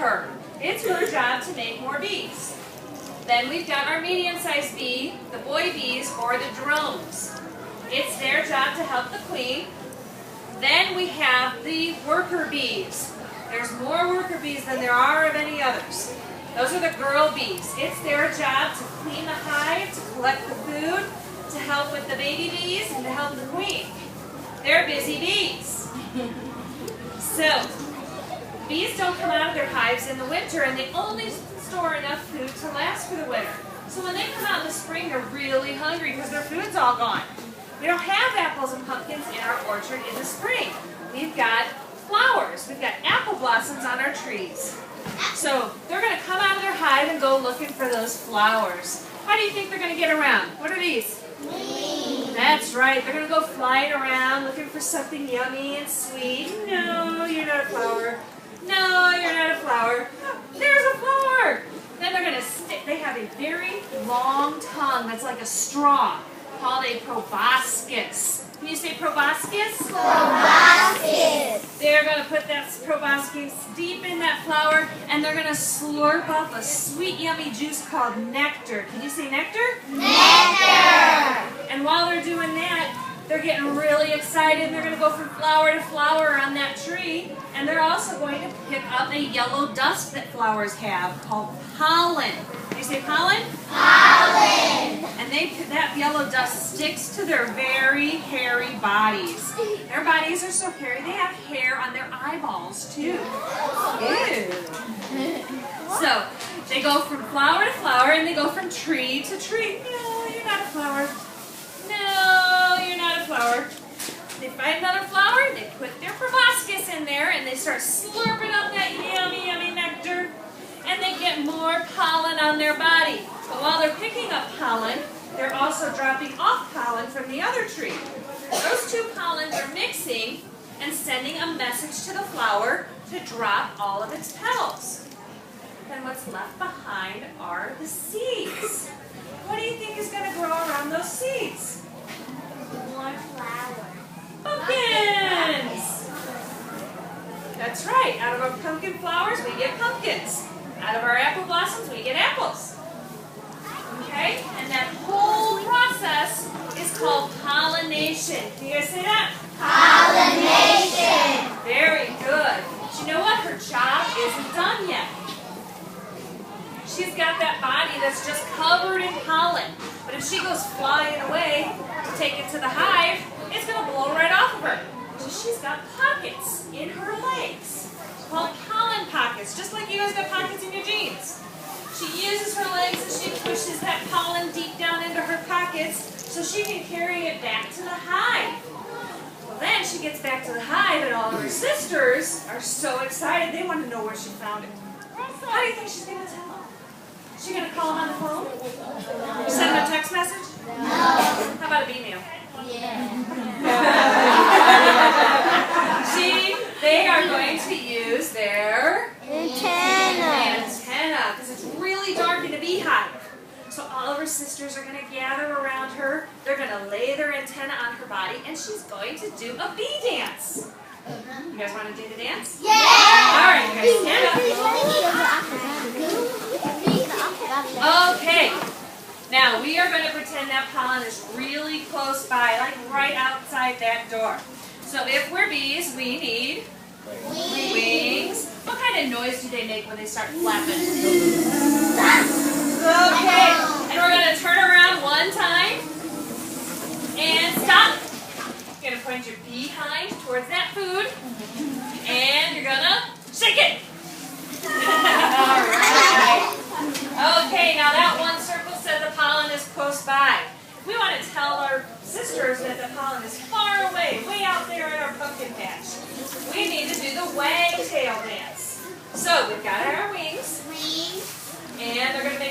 her. It's her job to make more bees. Then we've got our medium-sized bee, the boy bees, or the drones. It's their job to help the queen. Then we have the worker bees. There's more worker bees than there are of any others. Those are the girl bees. It's their job to clean the hive, to collect the food, to help with the baby bees, and to help the queen. They're busy bees. So, bees don't come out of their hives in the winter, and they only store enough food to last for the winter. So when they come out in the spring, they're really hungry because their food's all gone. We don't have apples and pumpkins in our orchard in the spring. We've got flowers. We've got apple blossoms on our trees. So they're going to come out of their hive and go looking for those flowers. How do you think they're going to get around? What are these? Wings. That's right. They're going to go flying around looking for something yummy and sweet. No, you're not a flower. No, you're not a flower. Oh, there's a flower. Then they're going to stick. They have a very long tongue that's like a straw called a proboscis. Can you say proboscis? Proboscis. They're going to put that proboscis deep in that flower, and they're going to slurp up a sweet, yummy juice called nectar. Can you say nectar? Nectar. And while they're doing that, they're getting really excited. They're going to go from flower to flower on that tree, and they're also going to pick up a yellow dust that flowers have called pollen. Can you say pollen? Pollen. And that yellow dust sticks to their very hairy bodies. Their bodies are so hairy, they have hair on their eyeballs too. Ew. So, they go from flower to flower, and they go from tree to tree. No, you're not a flower. No, you're not a flower. They find another flower, they put their proboscis in there, and they start slurping up that yummy, yummy nectar, and they get more pollen on their body. But while they're picking up pollen, they're also dropping off pollen from the other tree. Those two pollens are mixing and sending a message to the flower to drop all of its petals. Then what's left behind are the seeds. What do you think is going to grow around those seeds? More flowers. Pumpkins! That's right. Out of our pumpkin flowers, we get pumpkins. Out of our apple blossoms, we get apples. Okay? And that whole process is called pollination. Can you guys say that? Pollination. Very good. But you know what? Her job isn't done yet. She's got that body that's just covered in pollen. But if she goes flying away to take it to the hive, it's going to blow right off of her. So she's got pockets in her legs called pollen pockets, just like you guys got pockets in your jeans. She uses her legs and she pushes that pollen deep down into her pockets so she can carry it back to the hive. Well, then she gets back to the hive and all of her sisters are so excited they want to know where she found it. How do you think she's going to tell them? Is she going to call them on the phone? Send them a text message? No. How about an email? Yeah. They are going to use their Antenna. because it's really dark in a beehive. So all of her sisters are going to gather around her. They're going to lay their antenna on her body, and she's going to do a bee dance. You guys want to do the dance? Yeah. All right, you guys stand up. Okay. Now we are going to pretend that pollen is really close by, like right outside that door. So if we're bees, we need wings. What kind of noise do they make when they start flapping? Okay, and we're going to turn around one time and stop. You're going to point your behind towards that food, and you're going to shake it. All right. Okay, now that one circle said the pollen is close by. We want to tell our sisters that the pollen is far away, way out there in our pumpkin patch. We need to do the wagtail dance. So we've got our wings, and they're going to